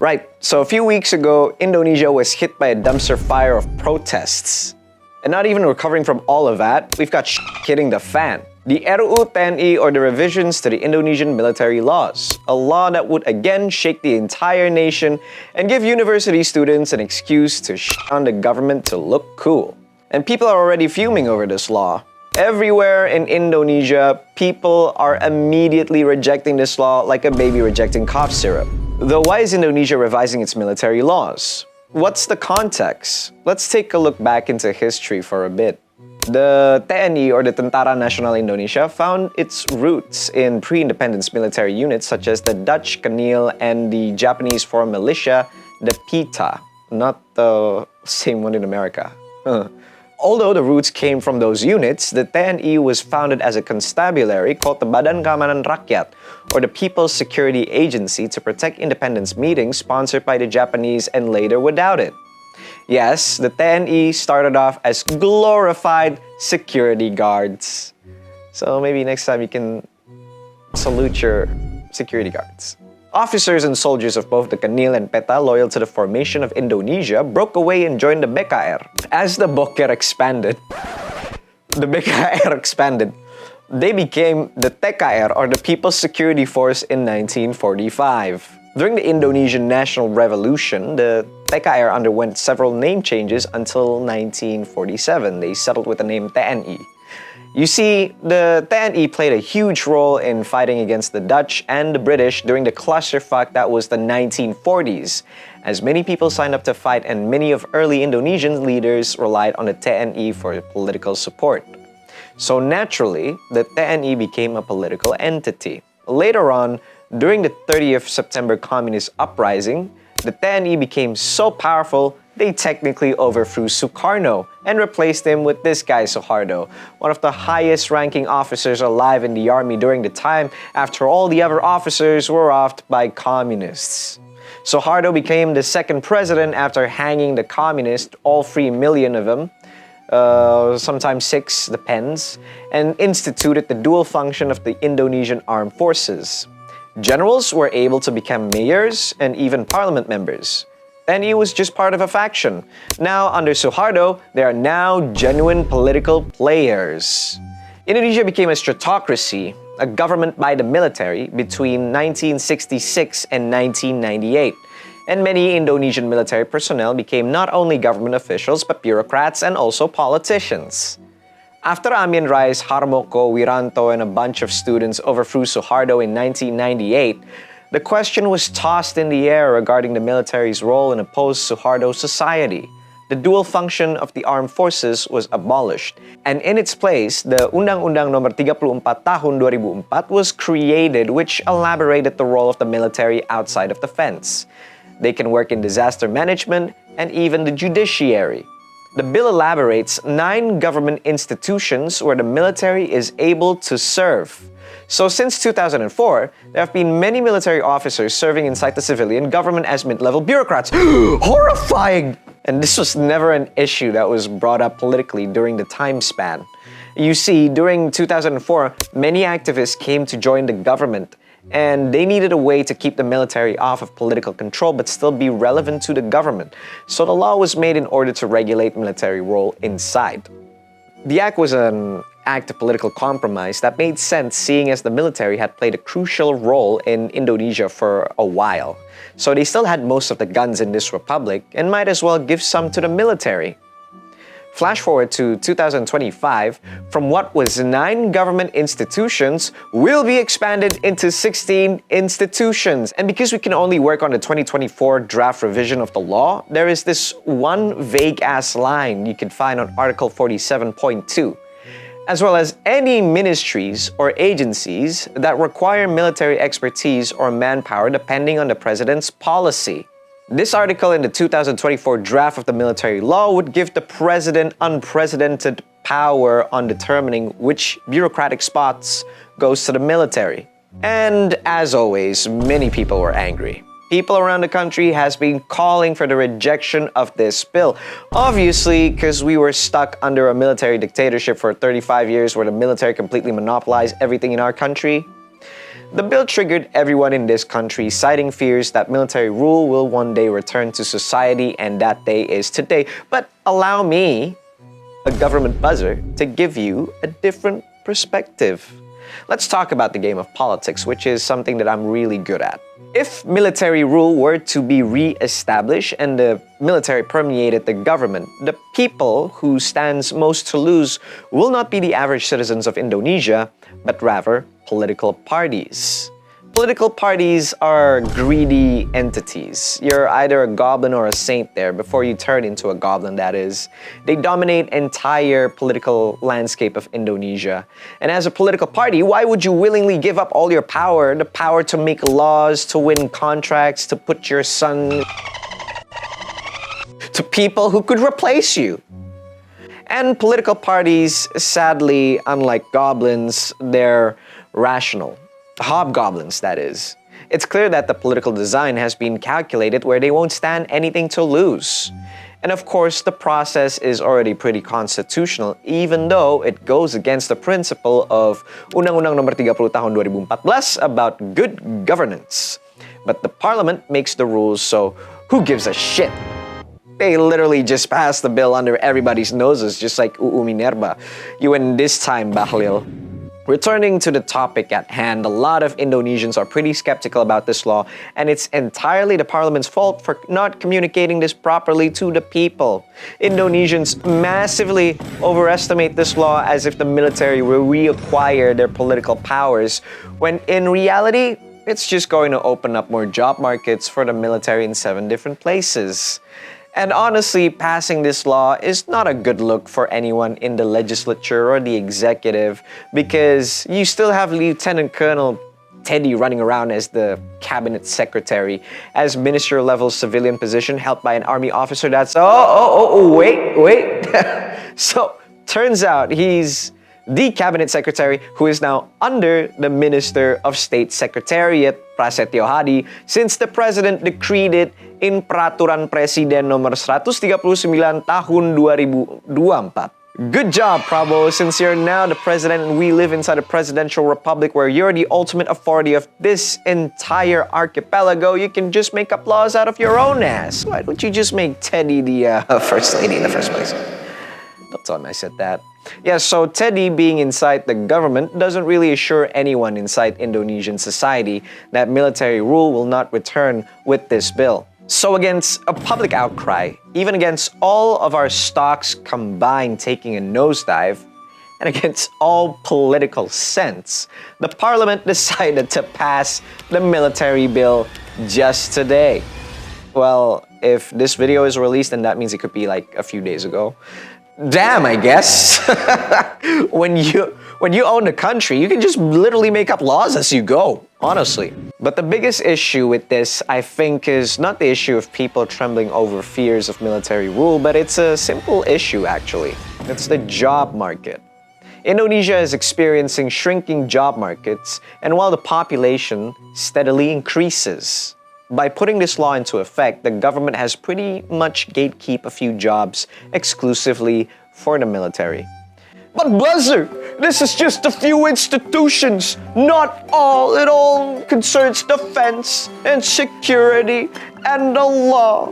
Right, so a few weeks ago, Indonesia was hit by a dumpster fire of protests. And not even recovering from all of that, we've got hitting the fan. The Ruu Tni, or the revisions to the Indonesian military laws. A law that would again shake the entire nation and give university students an excuse to on the government to look cool. And people are already fuming over this law. Everywhere in Indonesia, people are immediately rejecting this law like a baby rejecting cough syrup. Though why is Indonesia revising its military laws? What's the context? Let's take a look back into history for a bit. The TNI, or the Tentara Nasional Indonesia, found its roots in pre-independence military units such as the Dutch Kanil and the Japanese foreign militia, the PITA, not the same one in America. Although the roots came from those units, the TNI was founded as a constabulary called the Badan Keamanan Rakyat, or the People's Security Agency, to protect independence meetings sponsored by the Japanese and later without it. Yes, the TNI started off as glorified security guards. So maybe next time you can salute your security guards. Officers and soldiers of both the Kanil and PETA, loyal to the formation of Indonesia, broke away and joined the BKR. As the BKR expanded, they became the TKR, or the People's Security Force, in 1945. During the Indonesian National Revolution, the TKR underwent several name changes until 1947. They settled with the name TNI. You see, the TNI played a huge role in fighting against the Dutch and the British during the clusterfuck that was the 1940s, as many people signed up to fight and many of early Indonesian leaders relied on the TNI for political support. So naturally, the TNI became a political entity. Later on, during the 30th September Communist Uprising, the TNI became so powerful, they technically overthrew Sukarno and replaced him with this guy, Soeharto, one of the highest-ranking officers alive in the army during the time after all the other officers were offed by communists. Suharto became the second president after hanging the communists, all 3 million of them, sometimes 6, depends, and instituted the dual function of the Indonesian armed forces. Generals were able to become mayors and even parliament members. And he was just part of a faction. Now, under Suharto, they are now genuine political players. Indonesia became a stratocracy, a government by the military, between 1966 and 1998. And many Indonesian military personnel became not only government officials, but bureaucrats and also politicians. After Amin Rais, Harmoko, Wiranto, and a bunch of students overthrew Suharto in 1998, the question was tossed in the air regarding the military's role in a post-Suharto society. The dual function of the armed forces was abolished, and in its place, the Undang-Undang Nomor 34 Tahun 2004 was created, which elaborated the role of the military outside of the fence. They can work in disaster management and even the judiciary. The bill elaborates 9 government institutions where the military is able to serve. So since 2004, there have been many military officers serving inside the civilian government as mid-level bureaucrats. Horrifying! And this was never an issue that was brought up politically during the time span. You see, during 2004, many activists came to join the government, and they needed a way to keep the military off of political control but still be relevant to the government. So the law was made in order to regulate military role inside. The act was an act of political compromise that made sense, seeing as the military had played a crucial role in Indonesia for a while. So they still had most of the guns in this republic and might as well give some to the military. Flash forward to 2025, from what was 9 government institutions will be expanded into 16 institutions. And because we can only work on the 2024 draft revision of the law, there is this one vague-ass line you can find on Article 47.2. As well as any ministries or agencies that require military expertise or manpower depending on the president's policy. This article in the 2024 draft of the military law would give the president unprecedented power on determining which bureaucratic spots goes to the military. And as always, many people were angry. People around the country has been calling for the rejection of this bill. Obviously, because we were stuck under a military dictatorship for 35 years where the military completely monopolized everything in our country. The bill triggered everyone in this country, citing fears that military rule will one day return to society, and that day is today. But allow me, a government buzzer, to give you a different perspective. Let's talk about the game of politics, which is something that I'm really good at. If military rule were to be re-established and the military permeated the government, the people who stands most to lose will not be the average citizens of Indonesia, but rather political parties. Political parties are greedy entities. You're either a goblin or a saint there before you turn into a goblin, that is. They dominate entire political landscape of Indonesia. And as a political party, why would you willingly give up all your power, the power to make laws, to win contracts, to put your son to people who could replace you? And political parties, sadly, unlike goblins, they're rational. Hobgoblins, that is. It's clear that the political design has been calculated where they won't stand anything to lose. And of course, the process is already pretty constitutional, even though it goes against the principle of Undang-Undang Nomor 30 Tahun 2014 about good governance. But the parliament makes the rules, so who gives a shit? They literally just passed the bill under everybody's noses, just like Uu Minerba. You win this time, Bahlil. Returning to the topic at hand, a lot of Indonesians are pretty skeptical about this law, and it's entirely the parliament's fault for not communicating this properly to the people. Indonesians massively overestimate this law as if the military will reacquire their political powers, when in reality, it's just going to open up more job markets for the military in 7 different places. And honestly, passing this law is not a good look for anyone in the legislature or the executive, because you still have Lieutenant Colonel Teddy running around as the cabinet secretary, as minister-level civilian position held by an army officer that's... wait. So, turns out he's the cabinet secretary who is now under the Minister of State Secretariat, Prasetyo Hadi, since the president decreed it in Peraturan Presiden nomor 139 tahun 2024. Good job, Prabowo, since you're now the president and we live inside a presidential republic where you're the ultimate authority of this entire archipelago. You can just make up laws out of your own ass. Why don't you just make Teddy the first lady in the first place? Don't tell him I said that. Yeah, so Teddy being inside the government doesn't really assure anyone inside Indonesian society that military rule will not return with this bill. So against a public outcry, even against all of our stocks combined taking a nosedive, and against all political sense, the parliament decided to pass the military bill just today. Well, if this video is released, then that means it could be like a few days ago. Damn, I guess. When you own the country, you can just literally make up laws as you go, honestly. But the biggest issue with this, I think, is not the issue of people trembling over fears of military rule, but it's a simple issue, actually. It's the job market. Indonesia is experiencing shrinking job markets, and while the population steadily increases. By putting this law into effect, the government has pretty much gatekeep a few jobs exclusively for the military. But Buzzer, this is just a few institutions, not all. It all concerns defense and security and the law.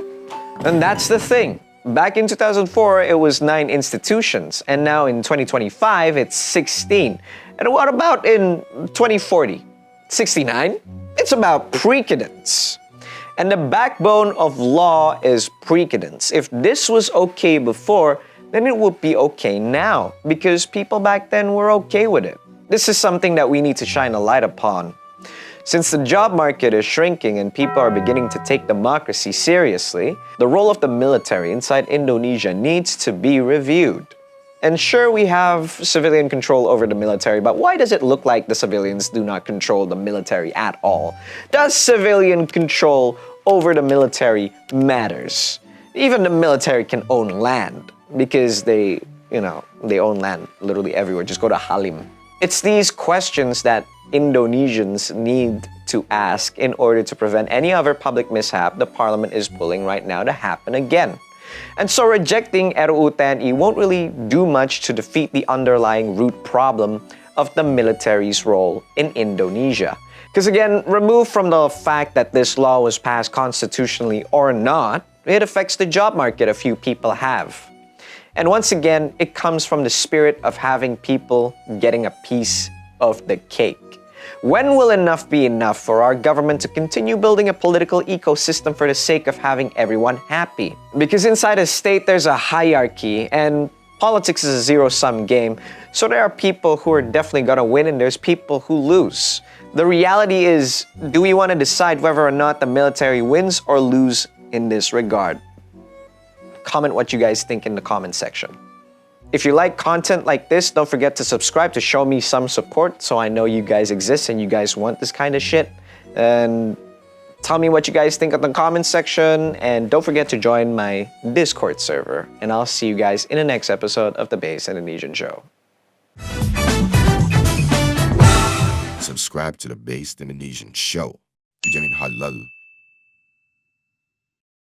And that's the thing. Back in 2004, it was 9 institutions, and now in 2025, it's 16. And what about in 2040? 69? It's about precedence. And the backbone of law is precedence. If this was okay before, then it would be okay now, because people back then were okay with it. This is something that we need to shine a light upon. Since the job market is shrinking and people are beginning to take democracy seriously, the role of the military inside Indonesia needs to be reviewed. And sure, we have civilian control over the military, but why does it look like the civilians do not control the military at all? Does civilian control over the military matters? Even the military can own land because they own land literally everywhere. Just go to Halim. It's these questions that Indonesians need to ask in order to prevent any other public mishap the parliament is pulling right now to happen again. And so rejecting Ruu Tni won't really do much to defeat the underlying root problem of the military's role in Indonesia. Because again, removed from the fact that this law was passed constitutionally or not, it affects the job market a few people have. And once again, it comes from the spirit of having people getting a piece of the cake. When will enough be enough for our government to continue building a political ecosystem for the sake of having everyone happy? Because inside a state, there's a hierarchy, and politics is a zero-sum game, so there are people who are definitely gonna win and there's people who lose. The reality is, do we want to decide whether or not the military wins or lose in this regard? Comment what you guys think in the comment section. If you like content like this, don't forget to subscribe to show me some support so I know you guys exist and you guys want this kind of shit. And tell me what you guys think in the comment section, and don't forget to join my Discord server. And I'll see you guys in the next episode of the Based Indonesian Show. Subscribe to the Based Indonesian Show. Dijamin halal